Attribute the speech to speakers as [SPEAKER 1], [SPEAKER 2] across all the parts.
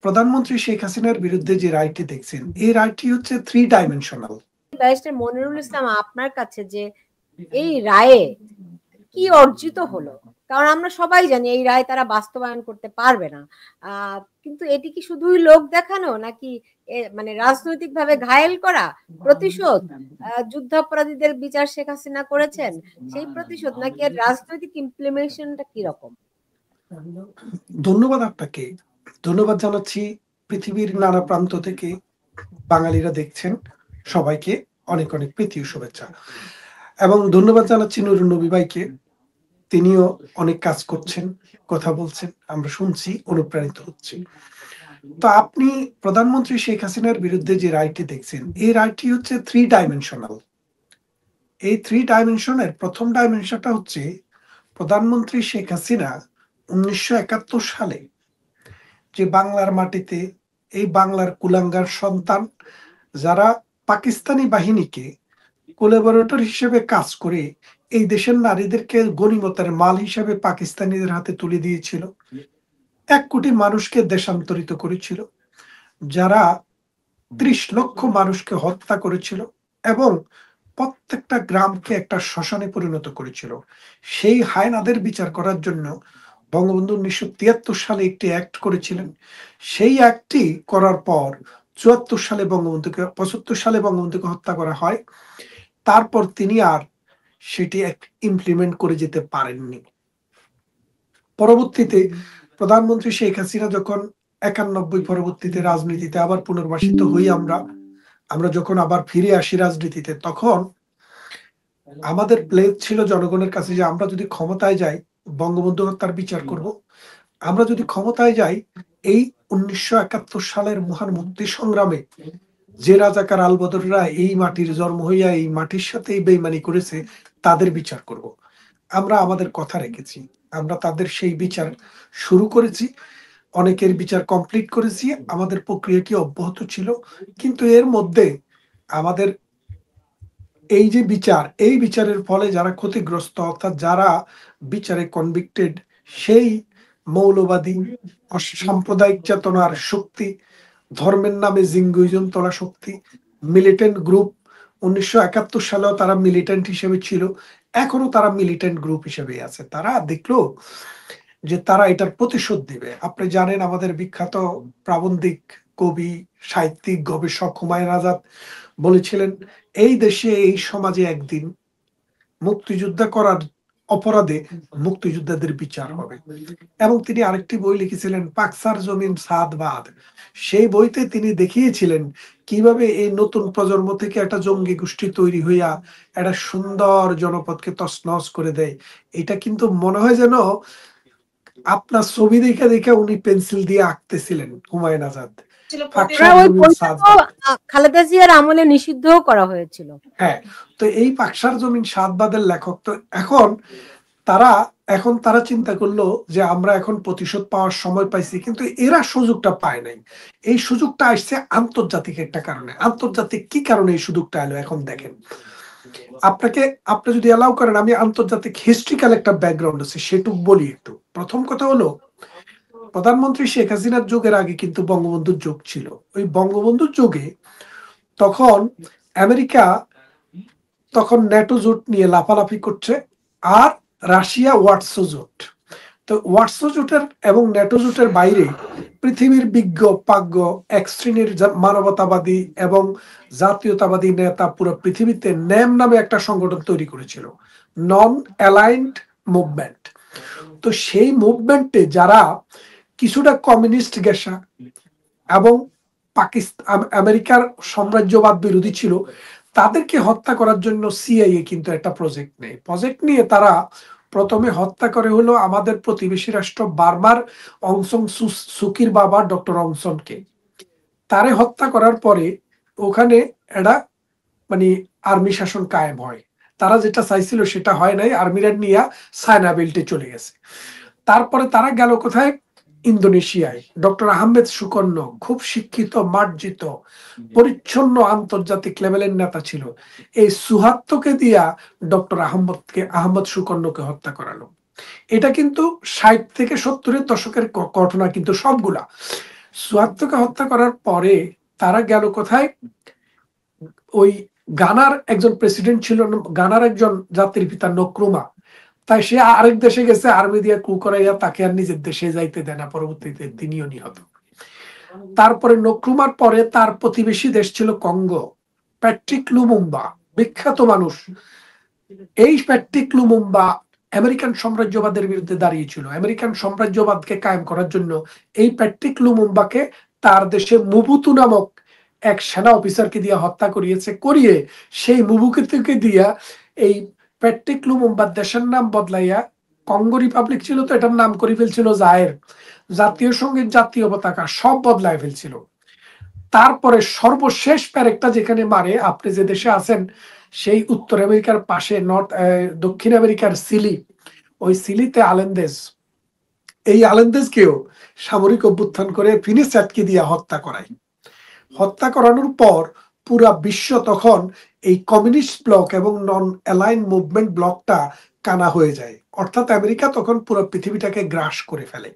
[SPEAKER 1] প্রধানমন্ত্রী শেখ হাসিনার বিরুদ্ধে যে রায়টি দেখছেন, এই রায়টি হচ্ছে 3 ডাইমেনশনাল।
[SPEAKER 2] ব্যারিস্টার মনিরুল ইসলাম, আপনার কাছে যে এই রায়ে কি অর্জিত হলো? কারণ আমরা সবাই জানি এই রায় তারা বাস্তবায়ন করতে পারবে না, কিন্তু এটি কি শুধুই লোক দেখানো, নাকি মানে রাজনৈতিকভাবে ঘায়েল করা প্রতিশোধ? যুদ্ধাপরাধীদের বিচার শেখ হাসিনা করেছেন, সেই প্রতিশোধ, নাকি এর রাজনৈতিক ইমপ্লিমেন্টেশনটা কি রকম?
[SPEAKER 1] ধন্যবাদ আপনাকে। ধন্যবাদ জানাচ্ছি পৃথিবীর নানা প্রান্ত থেকে বাঙালিরা দেখছেন, সবাইকে অনেক অনেক প্রীতি ও শুভেচ্ছা। এবং ধন্যবাদ জানাচ্ছি নুরুন নবী ভাইকে, তিনিও অনেক কাজ করছেন, কথা বলছেন, আমরা শুনছি, অনুপ্রাণিত হচ্ছি। তো আপনি প্রধানমন্ত্রী শেখ হাসিনার বিরুদ্ধে যে রায়টি দেখছেন, এই রায়টি হচ্ছে 3 ডাইমেনশনাল। এই 3 ডাইমেনশনের প্রথম ডাইমেনশনটা হচ্ছে প্রধানমন্ত্রী শেখ হাসিনা 1971 সালে যে বাংলার মাটিতে এই বাংলার কুলাঙ্গার সন্তান যারা পাকিস্তানি বাহিনীকে কোলাবোরেটর হিসেবে কাজ করে এই দেশের নারীদেরকে গনিমতের মাল হিসেবে পাকিস্তানিদের হাতে তুলে দিয়েছিল, 1 কোটি মানুষকে দেশান্তরিত করেছিল, যারা 30 লক্ষ মানুষকে হত্যা করেছিল এবং প্রত্যেকটা গ্রামকে একটা শ্মশানে পরিণত করেছিল। সেই হায়নাদের বিচার করার জন্য বঙ্গবন্ধু 1973 সালে একটি অ্যাক্ট করেছিলেন। সেই অ্যাক্টটি করার পর 74 সালে বঙ্গবন্ধুকে 75 সালে বঙ্গবন্ধুকে হত্যা করা হয়। তারপর তিনি আর সেটি ইমপ্লিমেন্ট করে যেতে পারেননি। পরবর্তীতে প্রধানমন্ত্রী শেখ হাসিনা যখন 91 পরবর্তীতে রাজনীতিতে আবার পুনর্বাসিত হই, আমরা যখন আবার ফিরে আসি রাজনীতিতে, তখন আমাদের প্লেজ ছিল জনগণের কাছে যে আমরা যদি ক্ষমতায় যাই বঙ্গবন্ধু হত্যার বিচার করব, আমরা যদি ক্ষমতায় যাই এই 1971 সালের মহান মুক্তি সংগ্রামে যে রাজাকার আলবদররা এই মাটির জন্ম হইয়া এই মাটির সাথে বেইমানি করেছে তাদের বিচার করব। আমরা আমাদের কথা রেখেছি, আমরা তাদের সেই বিচার শুরু করেছি, অনেকের বিচার কমপ্লিট করেছি, আমাদের প্রক্রিয়াটি অব্যাহত ছিল। কিন্তু এর মধ্যে আমাদের এই যে বিচার, এই বিচারের ফলে যারা ক্ষতিগ্রস্ত, অর্থাৎ যারা বিচারে কনভিক্টেড, সেই মৌলবাদী সাম্প্রদায়িক চেতনার শক্তি, ধর্মের নামে জিঙ্গুইজম তোলা শক্তি, মিলিটেন্ট গ্রুপ, 1971 সালেও তারা মিলিটেন্ট হিসেবে ছিল, এখনো তারা মিলিটেন্ট গ্রুপ হিসেবে আছে। তারা দেখলো যে তারা এটার প্রতিশোধ দিবে। আপনি জানেন আমাদের বিখ্যাত প্রাবন্ধিক, কবি, সাহিত্যিক, গবেষক হুমায়ুন আজাদ বলেছিলেন এই দেশে এই সমাজে একদিন মুক্তিযুদ্ধ করার অপরাধে মুক্তিযোদ্ধাদের বিচার হবে। এবং তিনি আরেকটি বই লিখেছিলেন পাকসার জমিন সাদবাদ। সেই বইতে তিনি দেখিয়েছিলেন কিভাবে এই নতুন প্রজন্ম থেকে একটা জঙ্গি গোষ্ঠী তৈরি হইয়া একটা সুন্দর জনপদকে তছনছ করে দেয়। এটা কিন্তু মনে হয় যেন আপনার ছবি দেখে দেখে উনি পেন্সিল দিয়ে আঁকতেছিলেন হুমায়ুন আজাদ।
[SPEAKER 2] খালেদা জিয়ার আমলে নিষিদ্ধ করা হয়েছিল।
[SPEAKER 1] হ্যাঁ, তো এই পাকসার জমিন সাদবাদের লেখক তো এখন তারা চিন্তা করলো যে আমরা এখন প্রতিশোধ পাওয়ার সময় পাইছি, কিন্তু এরা সুযোগটা পায় নাই। এই সুযোগটা আসছে আন্তর্জাতিক একটা কারণে। আন্তর্জাতিক কি কারণে এই সুযোগটা এলো এখন দেখেন। আপনি যদি অ্যালাউ করেন আমি আন্তর্জাতিক হিস্ট্রিক্যাল একটা ব্যাকগ্রাউন্ড আছে সেটুকু বলি একটু। প্রথম কথা হলো প্রধানমন্ত্রী শেখ হাসিনার যুগের আগে কিন্তু বঙ্গবন্ধুর যুগ ছিল। ওই বঙ্গবন্ধুর যুগে তখন আমেরিকা ন্যাটো জোট নিয়ে লাফালাফি করছে, আর রাশিয়া ওয়াটসো জোট। তো ওয়াটসো জোটের এবং ন্যাটো জোটের বাইরে পৃথিবীর বিজ্ঞ পাজ্ঞ এক শ্রেণীর মানবতাবাদী এবং জাতীয়তাবাদী নেতা পুরো পৃথিবীতে ন্যাম নামে একটা সংগঠন তৈরি করেছিল, নন অ্যালাইন্ড মুভমেন্ট। তো সেই মুভমেন্টে যারা কিছুটা কমিউনিস্ট গেসা এবং পাকিস্তান আমেরিকার সাম্রাজ্যবাদ বিরোধী ছিল, তাদেরকে হত্যা করার জন্য সিআইএ কিন্তু একটা প্রজেক্ট নিয়ে তারা প্রথমে হত্যা করে হলো আমাদের প্রতিবেশী রাষ্ট্র বার্মার অং সান সুকির বাবা ডক্টর অং সানকে। তারে হত্যা করার পরে ওখানে একটা মানে আর্মি শাসন কায়েম হয়। তারা যেটা চাইছিল সেটা হয় নাই, আর্মিরা নিয়ে সায়না বেল্টে চলে গেছে। তারপরে তারা গেল কোথায়? ইন্দোনেশিয়ায়। ডক্টর আহমেদ সুকর্ণ খুব শিক্ষিত, মার্জিত, পরিচ্ছন্ন আন্তর্জাতিক লেভেলের নেতা ছিল। এই সুহাত্তকে দিয়া ডক্টর আহমদ সুকর্ণকে হত্যা করালো। এটা কিন্তু 60 থেকে 70-এর দশকের ঘটনা কিন্তু সবগুলা। সুয়ার্তকে হত্যা করার পরে তারা গেল কোথায়? ওই গানার একজন প্রেসিডেন্ট ছিল, গানার একজন জাতির পিতা নক্রুমা, তাই সে আরেক দেশে গেছে, আর্মি দিয়ে কু করাইয়া তাকে আর নিজের দেশে যাইতে দেয় না, পরবর্তীতে তিনিও নিহত। তারপরে নক্রুমার পরে তার প্রতিবেশী দেশ ছিল কঙ্গো, প্যাট্রিক লুমুম্বা, বিখ্যাত মানুষ। এই প্যাট্রিক লুমুম্বা আমেরিকান সাম্রাজ্যবাদের বিরুদ্ধে দাঁড়িয়েছিল। আমেরিকান সাম্রাজ্যবাদকে কায়েম করার জন্য এই প্যাট্রিক লুমুম্বাকে তার দেশে মুবুতু নামক এক সেনা অফিসারকে দিয়ে হত্যা করিয়ে সেই মুবুতুকে দিয়া এই প্যাট্রিক লুমুম্বার দেশের নাম বদলাইয়া, কঙ্গো রিপাবলিক ছিল তো এটার নাম করে ফেলছিল জায়ের, জাতীয় সঙ্গীত, জাতীয় পতাকা সব বদলায় ফেলছিল। তারপরে সর্বশেষ প্যারেকটা যেখানে মারে, আপনি যে দেশে আছেন সেই উত্তর আমেরিকার পাশে দক্ষিণ আমেরিকার সিলি, ওই সিলিতে আলেন্দেজ, এই আলেন্দেজকেও সামরিক অভ্যুত্থান করে ফিনিশ আটকে দিয়ে হত্যা করায়। হত্যা করানোর পর পুরা বিশ্ব তখন এই কমিউনিস্ট ব্লক এবং নন অ্যালাইন মুভমেন্ট ব্লকটা কানা হয়ে যায়, অর্থাৎ আমেরিকা তখন পুরো পৃথিবীটাকে গ্রাস করে ফেলে।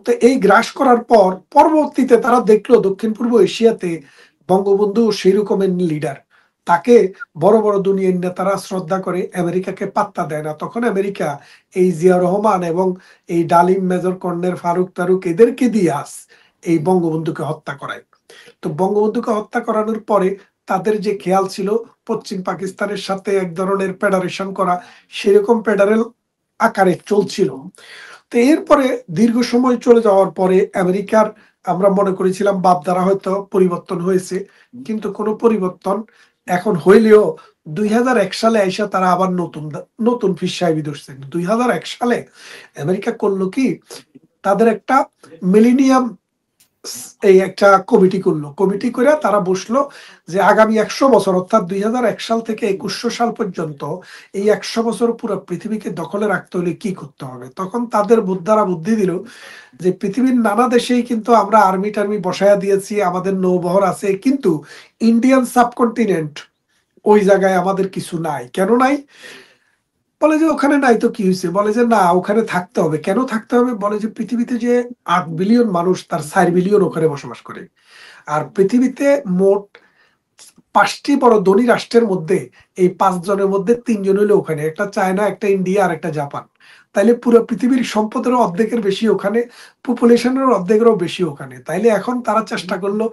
[SPEAKER 1] তো এই গ্রাস করার পর পরবর্তীতে তারা দেখলো দক্ষিণ পূর্ব এশিয়াতে বঙ্গবন্ধু সেই রকমের লিডার, তাকে বড় বড় দুনিয়ার নেতারা শ্রদ্ধা করে, আমেরিকাকে পাত্তা দেয় না। তখন আমেরিকা এই জিয়া রহমান এবং এই ডালিম, মেজর কর্নেল, ফারুক তারুক এদেরকে দিয়ে এই বঙ্গবন্ধুকে হত্যা করায়। তো বঙ্গবন্ধুকে হত্যা করানোর পরে তাদের যে খেয়াল ছিল পশ্চিম পাকিস্তানের সাথে এক ধরনের ফেডারেশন করা, সেরকম ফেডারেল আকারে চলছিল। তো এরপরে দীর্ঘ সময় চলে যাওয়ার পরে আমেরিকার, আমরা মনে করেছিলাম ভাবধারা হয়তো পরিবর্তন হয়েছে, কিন্তু কোনো পরিবর্তন এখন হইলেও 2001 সালে আইসা তারা আবার নতুন ফিসাইবি ধরছেন। 2001 সালে আমেরিকা করলো কি, তাদের একটা মিলেনিয়াম এই একটা কমিটি করলো, কমিটি করে তারা বসলো যে আগামী 100 বছর, অর্থাৎ 2001 সাল থেকে 2100 সাল পর্যন্ত এই 100 বছর পুরো পৃথিবীকে দখলে রাখতে হলে কি করতে হবে। তখন তাদের বুদ্ধারা বুদ্ধি দিল যে পৃথিবীর নানা দেশেই কিন্তু আমরা আর্মি টার্মি বসায়া দিয়েছি, আমাদের নৌবহর আছে, কিন্তু ইন্ডিয়ান সাবকন্টিনেন্ট ওই জায়গায় আমাদের কিছু নাই। কেন নাই? বলে যে ওখানে নাই তো কি হয়েছে? বলে যে না, ওখানে থাকতে হবে। কেন থাকতে হবে? বলে যে পৃথিবীতে যে 8 বিলিয়ন মানুষ, তার 4 বিলিয়ন ওখানে বসবাস করে। আর পৃথিবীতে মোট 5টি বড় ধনী রাষ্ট্রের মধ্যে এই 5 জনের মধ্যে 3 জন হলো ওখানে, একটা চায়না, একটা ইন্ডিয়া আর একটা জাপান। তাইলে পুরো পৃথিবীর সম্পদের অর্ধেকের বেশি ওখানে, পপুলেশনের অর্ধেকেরও বেশি ওখানে। তাইলে এখন তারা চেষ্টা করলো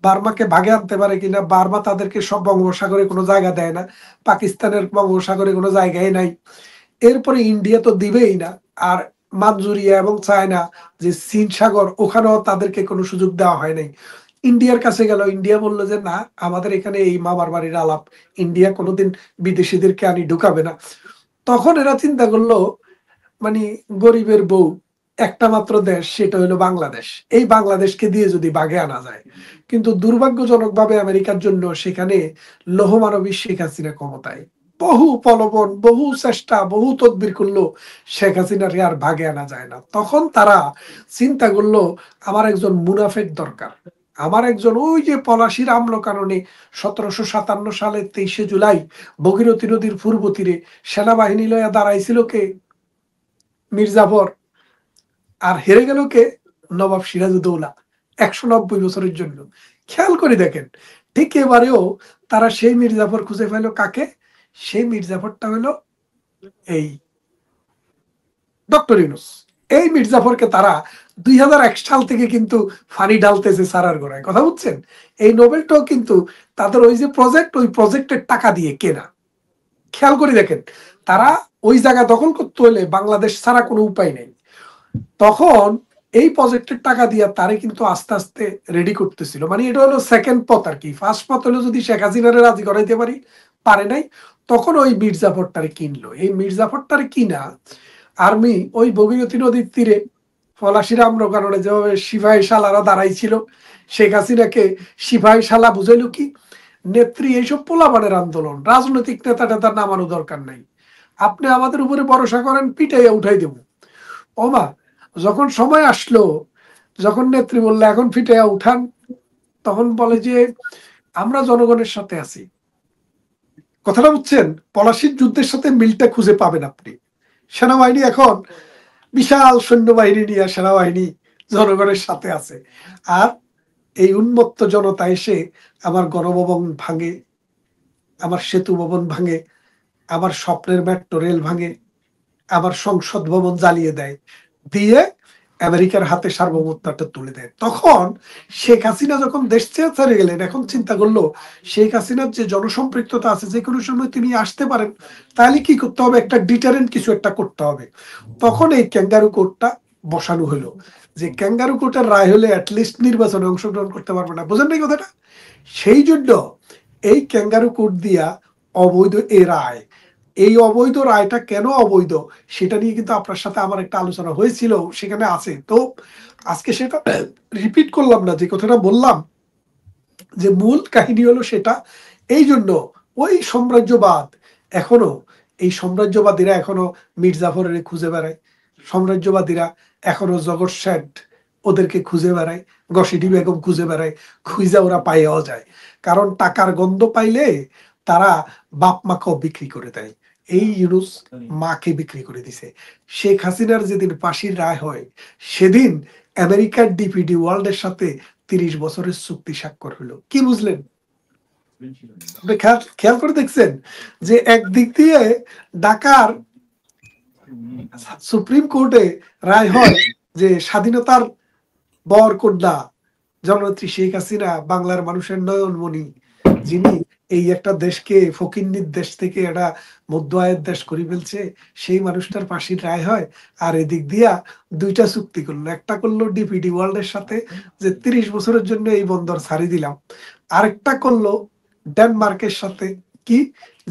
[SPEAKER 1] বার্মাকে ভাগে আনতে পারে কিনা। বার্মা তাদেরকে সব বঙ্গোপসাগরে কোনো জায়গা দেয় না, পাকিস্তানের বঙ্গোপসাগরে কোনো জায়গায় নাই। এরপরে ইন্ডিয়া তো দিবেই না, আর মানজুরিয়া এবং চায়না যে চীন সাগর, ওখানেও তাদেরকে কোনো সুযোগ দেওয়া হয় নাই। ইন্ডিয়ার কাছে গেল, ইন্ডিয়া বললো যে না, আমাদের এখানে এই মামার বাড়ির আলাপ, ইন্ডিয়া কোনোদিন বিদেশিদেরকে আনি ঢুকাবে না। তখন এরা চিন্তা করলো, মানে গরিবের বউ একটা মাত্র দেশ, সেটা হলো বাংলাদেশ, এই বাংলাদেশকে দিয়ে যদি বাগে আনা যায়। কিন্তু দুর্ভাগ্যজনক ভাবে আমেরিকার জন্য সেখানে লৌহমানবী শেখ হাসিনা ক্ষমতায়, বহু প্রলোভন, বহু চেষ্টা, বহু তদবির করলো, শেখ হাসিনাকে আর ভাগে আনা যায় না। তখন তারা চিন্তা করলো আমার একজন মুনাফেক দরকার, আমার একজন, ওই যে পলাশির আমল কারণে 1757 সালের 23শে জুলাই ভগীরথী নদীর পূর্ব তীরে সেনাবাহিনী লয়া দাঁড়াইছিল কে? মির্জাফর। আর হেরে গেল কে? নবাব সিরাজউদ্দৌলা, 190 বছরের জন্য। খেয়াল করে দেখেন, ঠিক এবারেও তারা সেই মির্জাফর খুঁজে পেল কাকে? সেই মির্জাফরটা হলো এই ডক্টর ইউনূস। এই মির্জাফরকে তারা 2001 সাল থেকে কিন্তু ফানি ঢালতেছে সারার গোড়ায়, কথা বুঝছেন? এই নোবেলটাও কিন্তু তাদের ওই যে প্রজেক্ট, ওই প্রজেক্টের টাকা দিয়ে কেনা। খেয়াল করে দেখেন, তারা ওই জায়গা দখল করতে হলে বাংলাদেশ ছাড়া কোনো উপায় নেই। তখন এই প্রজেক্টের টাকা দিয়ে তারে কিন্তু আস্তে আস্তে রেডি করতেছিল। মানে এটা হলো সেকেন্ড পথ আর কি। ফার্স্ট পথ হলো যদি শেখ হাসিনারে রাজি করাইতে পারি, পারে নাই, তখন ওই মির্জাফরটারে কিনলো। এই মির্জাফরটারে কিনা আর্মি ওই ভগীরথী নদীর তীরে পলাশির আমল কারণে যেভাবে সিপাহী শালারা দাঁড়াইছিল, শেখ হাসিনাকে সিপাহী শালা বুঝাইলো কি, নেত্রী, এইসব পোলাপানের আন্দোলন, রাজনৈতিক নেতা টেতা নামানো দরকার নাই, আপনি আমাদের উপরে ভরসা করেন, পিটাইয়া উঠাই দেব। ওমা, যখন সময় আসলো, যখন নেত্রী বললে এখন পিটাইয়া উঠান, তখন বলে যে আমরা জনগণের সাথে আছি। কথাটা বুঝছেন? পলাশির যুদ্ধের সাথে মিলটা খুঁজে পাবেন আপনি। সেনাবাহিনী এখন বিশাল সৈন্যবাহিনী নিয়ে, সেনাবাহিনী জনগণের সাথে আছে। আর এই উন্মত্ত জনতা এসে আমার গণভবন ভাঙে, আমার সেতু ভবন ভাঙে, আমার স্বপ্নের মেট্রো রেল ভাঙে, আবার সংসদ ভবন জ্বালিয়ে দেয়, দিয়ে আমেরিকার হাতে সার্বভৌমত্বটা তুলে দেয়। তখন শেখ হাসিনা যখন দেশ ছেড়ে গেলেন, এখন চিন্তা করলো শেখ হাসিনার যে জনসম্পৃক্ততা আছে, যে কোনো সময় তিনি আসতে পারেন, তাহলে কি করতে হবে, একটা ডিটারেন্ট কিছু একটা করতে হবে। তখন এই ক্যাঙ্গারু কোর্টটা বসানো হলো, যে ক্যাঙ্গারু কোর্টের রায় হলে অ্যাটলিস্ট নির্বাচনে অংশগ্রহণ করতে পারবে না। বোঝেন নাই কথাটা? সেই জন্য এই ক্যাঙ্গারু কোর্ট দিয়া অবৈধ এই রায়, এই অবৈধ রায়টা কেন অবৈধ সেটা নিয়ে কিন্তু আপনার সাথে আমার একটা আলোচনা হয়েছিল, সেখানে আছে। তো আজকে সেটা রিপিট করলাম না, যে কথাটা বললাম যে মূল কাহিনী হলো সেটা। এই জন্য ওই সাম্রাজ্যবাদ এখনো, এই সাম্রাজ্যবাদীরা এখনো মীর জাফরের খুঁজে বেড়ায়, সাম্রাজ্যবাদীরা এখনো জগৎ শেঠ ওদেরকে খুঁজে বেড়ায়, গসিডি বেগম খুঁজে বেড়ায়, খুঁজে ওরা পাইয়াও যায়। কারণ টাকার গন্ধ পাইলে তারা বাপ মাকেও বিক্রি করে দেয়। এই ইউনুস মাকে বিক্রি করে দিছে। শেখ হাসিনার যেদিন ফাঁসির রায় হয়, সেদিন আমেরিকার ডিপিডি ওয়ার্ল্ডের সাথে 30 বছরের চুক্তি স্বাক্ষর হলো। কি বুঝলেন? আপনি খেয়াল করে দেখছেন যে একদিক দিয়ে ঢাকার সুপ্রিম কোর্টে রায় হয় যে স্বাধীনতার বর কন্যা জননেত্রী শেখ হাসিনা বাংলার মানুষের নয়নমণি, যিনি এই একটা দেশকে ফকিন্নির দেশ থেকে একটা মধ্য আয়ের দেশ করে ফেলছে, সেই মানুষটার ফাঁসির রায় হয়। আর এদিক দিয়া দুইটা চুক্তি করলো, একটা করলো ডিপিডি ওয়ার্ল্ডের সাথে যে 30 বছরের জন্য এই বন্দর ছাড়ি দিলাম, আরেকটা করলো ডেনমার্কের সাথে কি,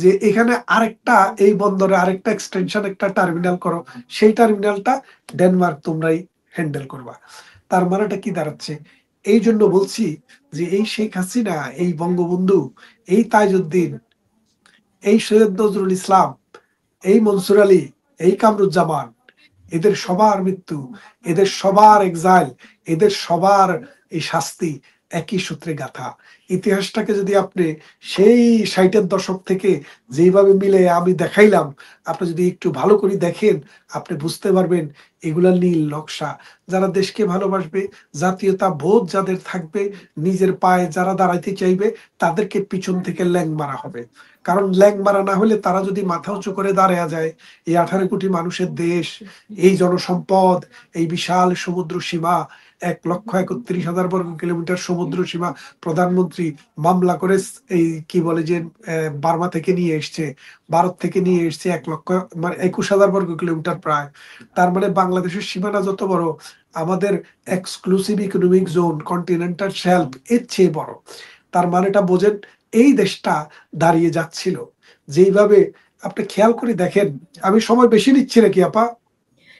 [SPEAKER 1] যে এখানে আরেকটা এই বন্দরে আরেকটা এক্সটেনশন, একটা টার্মিনাল করো, সেই টার্মিনালটা ডেনমার্ক তোমরাই হ্যান্ডেল করবা। তার মানেটা কি দাঁড়াচ্ছে? এই জন্য বলছি যে এই শেখ হাসিনা, এই বঙ্গবন্ধু, এই তাজউদ্দিন, এই সৈয়দ নজরুল ইসলাম, এই মনসুর আলী, এই কামরুজ্জামান, এদের সবার মৃত্যু, এদের সবার এক্সাইল, এদের সবার এই শাস্তি একই সূত্রে গাথা। ইতিহাসটাকে যদি আপনি সেই 60-এর দশক থেকে যেভাবে মিলে আমি দেখাইলাম, আপনি যদি একটু ভালো করে দেখেন, আপনি বুঝতে পারবেন এগুলা নীল নকশা। যারা দেশকে ভালোবাসবে, জাতীয়তা বোধ যাদের থাকবে, নিজের পায়ে যারা দাঁড়াইতে চাইবে, তাদেরকে পিছন থেকে ল্যাং মারা হবে। কারণ ল্যাং মারা না হলে, তারা যদি মাথা উঁচু করে দাঁড়ায় যায়, এই 18 কোটি মানুষের দেশ, এই জনসম্পদ, এই বিশাল সমুদ্র সীমা, 1,31,000 বর্গ কিলোমিটার সমুদ্র সীমা, প্রধানমন্ত্রী মামলা করে এই কি বলে যে বার্মা থেকে নিয়ে এসছে, ভারত থেকে নিয়ে এসছে 21,000 বর্গ কিলোমিটার প্রায়। তার মানে বাংলাদেশের সীমানা যত বড়, আমাদের exclusive economic zone continental shelf এর চেয়ে বড়। তার মানেটা বোঝেন, এই দেশটা দাঁড়িয়ে যাচ্ছিল যেইভাবে। আপনি খেয়াল করে দেখেন, আমি সময় বেশি নিচ্ছি নাকি আপা?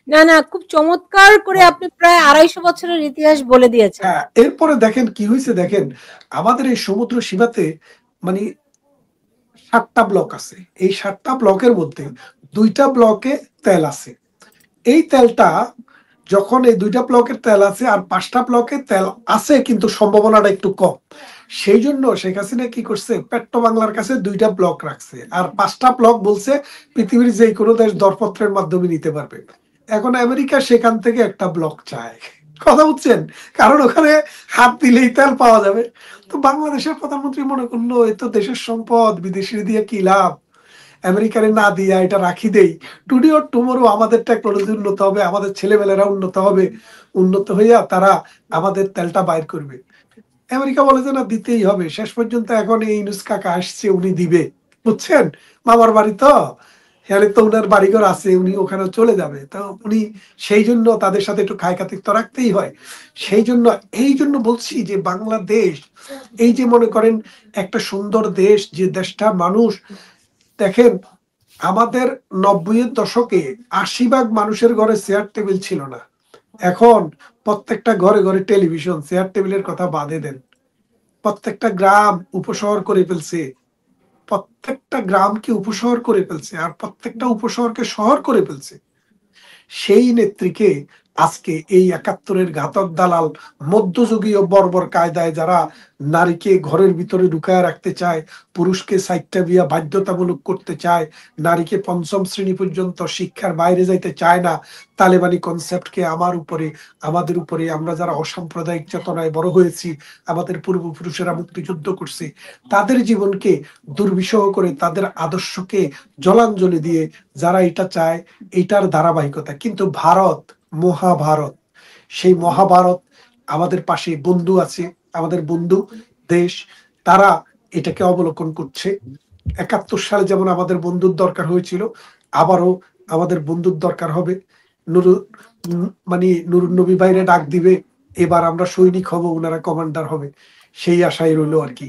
[SPEAKER 2] না না, খুব চমৎকার করে আপনি প্রায় 250 বছরের ইতিহাস বলে দিয়েছেন।
[SPEAKER 1] হ্যাঁ, এরপরে দেখেন কি হয়েছে। দেখেন আমাদের এই সমুদ্র সীমাতে মানে 7টা ব্লক আছে। এই 7টা ব্লকের মধ্যে 2টা ব্লকে তেল আছে। এই তেলটা যখন এই 2টা ব্লকের তেল আছে, আর 5টা ব্লকে তেল আছে কিন্তু সম্ভাবনাটা একটু কম, সেই জন্য শেখ হাসিনা কি করছে, পেট্রো বাংলার কাছে 2টা ব্লক রাখছে, আর 5টা ব্লক বলছে পৃথিবীর যে কোনো দেশ দরপত্রের মাধ্যমে নিতে পারবে। এখন আমেরিকা সেখান থেকে একটা ব্লক চায়, কথা বুঝছেন? কারণ ওখানে হাত দিলেই তেল পাওয়া যাবে। তো বাংলাদেশের প্রধানমন্ত্রী মনে করলো এ তো দেশের সম্পদ, বিদেশি দিয়ে কি লাভ, আমেরিকারে না দিয়া এটা রাখি দেই, টুডে অর টুমোরো আমাদের টেকনোলজি উন্নত হবে, আমাদের ছেলেমেয়েরা উন্নত হবে, উন্নত হইয়া তারা আমাদের তেলটা বাইর করবে। আমেরিকা বলে যে না, দিতেই হবে। শেষ পর্যন্ত এখন এই ইউনুস কাকা আসছে, উনি দিবে, বুঝছেন? মামার বাড়ি তো, এখানে তো উনার বাড়িঘর আছে, উনি ওখানে চলে যাবে। তো উনি সেই জন্য তাদের সাথে একটু খায়খাতিক রাখতেই হয়। সেই জন্য এই জন্য বলছি যে বাংলাদেশ, এই যে মনে করেন একটা সুন্দর দেশ, যে দেশটা মানুষ, দেখেন আমাদের 90-এর দশকে 80% মানুষের ঘরে চেয়ার টেবিল ছিল না। এখন প্রত্যেকটা ঘরে ঘরে টেলিভিশন, চেয়ার টেবিলের কথা বাদে দেন। প্রত্যেকটা গ্রাম উপশহর করে ফেলছে, প্রত্যেকটা গ্রামকে উপশহর করে ফেলছে, আর প্রত্যেকটা উপশহরকে শহর করে ফেলছে। সেই নেত্রীকে আজকে এই ৭১-এর ঘাতক দালাল মধ্যযুগীয় বর্বর কায়দায় যারা নারীকে ঘরের ভিতরে ঢুকায় রাখতে চায়, পুরুষকে সাইটটা বিয়া বাধ্যতামূলক করতে চায়, নারীকে পঞ্চম শ্রেণী পর্যন্ত শিক্ষার বাইরে যাইতে চায় না, তালেবানি কনসেপ্টকে আমাদের উপরে আমরা যারা অসাম্প্রদায়িক চেতনায় বড় হয়েছি, আমাদের পূর্বপুরুষেরা মুক্তিযুদ্ধ করছে, তাদের জীবনকে দুর্বিষহ করে তাদের আদর্শকে জলাঞ্জলি দিয়ে যারা এটা চায়, এটার ধারাবাহিকতা। কিন্তু ভারত, মহাভারত, সেই মহাভারত আমাদের পাশে বন্ধু আছে, আমাদের বন্ধু দেশ, তারা এটাকে অবলোকন করছে। ৭১ সালে যেমন আমাদের বন্ধুর দরকার হয়েছিল, আবারও আমাদের বন্ধুর দরকার হবে। নুরুন নবী ভাইরে ডাক দিবে, এবার আমরা সৈনিক হব, ওনারা কমান্ডার হবে, সেই আশাই রইল আর কি।